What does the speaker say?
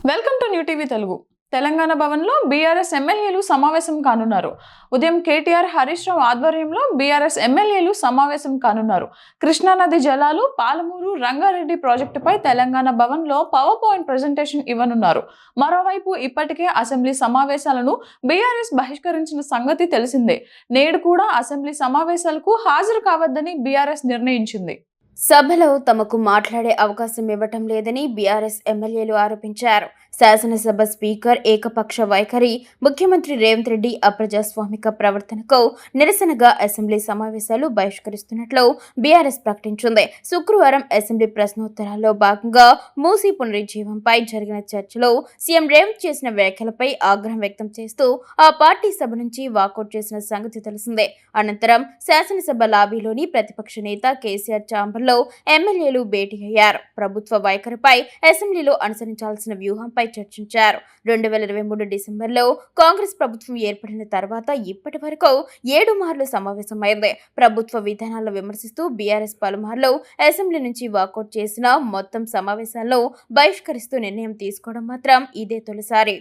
Welcome to new TV Telugu. Telangana భవన్లో BRS ఎమ్మెల్యేలు సమావేశం కానున్నారు. ఉదయం కేటీఆర్ హరీష్ రావు ఆధ్వర్యంలో బీఆర్ఎస్ ఎమ్మెల్యేలు సమావేశం కానున్నారు. కృష్ణానది జలాలు, పాలమూరు, రంగారెడ్డి ప్రాజెక్టుపై తెలంగాణ భవన్లో పవర్ పాయింట్ ప్రెజెంటేషన్ ఇవ్వనున్నారు. మరోవైపు ఇప్పటికే అసెంబ్లీ సమావేశాలను బీఆర్ఎస్ బహిష్కరించిన సంగతి తెలిసిందే. నేడు కూడా అసెంబ్లీ సమావేశాలకు హాజరు కావద్దని బీఆర్ఎస్ నిర్ణయించింది. సభలో తమకు మాట్లాడే అవకాశం ఇవ్వటం లేదని బీఆర్ఎస్ ఎమ్మెల్యేలు ఆరోపించారు. శాసనసభ స్పీకర్ ఏకపక్ష వైఖరి, ముఖ్యమంత్రి రేవంత్ రెడ్డి అప్రజాస్వామిక ప్రవర్తనకు నిరసనగా అసెంబ్లీ సమావేశాలు బహిష్కరిస్తున్నట్లు బీఆర్ఎస్ ప్రకటించింది. శుక్రవారం అసెంబ్లీ ప్రశ్నోత్తరాల్లో భాగంగా మూసీ పునరుజ్జీవంపై జరిగిన చర్చలో సీఎం రేవంత్ చేసిన వ్యాఖ్యలపై ఆగ్రహం వ్యక్తం చేస్తూ ఆ పార్టీ సభ నుంచి వాకౌట్ చేసిన సంగతి తెలిసిందే. అనంతరం శాసనసభ లాబీలోని ప్రతిపక్ష నేత కేసీఆర్ ఛాంబర్లో ఎమ్మెల్యేలు భేటీ అయ్యారు. ప్రభుత్వ వైఖరిపై అసెంబ్లీలో అనుసరించాల్సిన వ్యూహంపై చర్చించారు. 2023 డిసెంబర్లో కాంగ్రెస్ ప్రభుత్వం ఏర్పడిన తర్వాత ఇప్పటి వరకు 7 మార్లు సమావేశమైంది. ప్రభుత్వ విధానాలను విమర్శిస్తూ బీఆర్ఎస్ పలుమార్లు అసెంబ్లీ నుంచి వాకౌట్ చేసిన మొత్తం సమావేశాల్లో బహిష్కరిస్తూ నిర్ణయం తీసుకోవడం మాత్రం ఇదే తొలిసారి.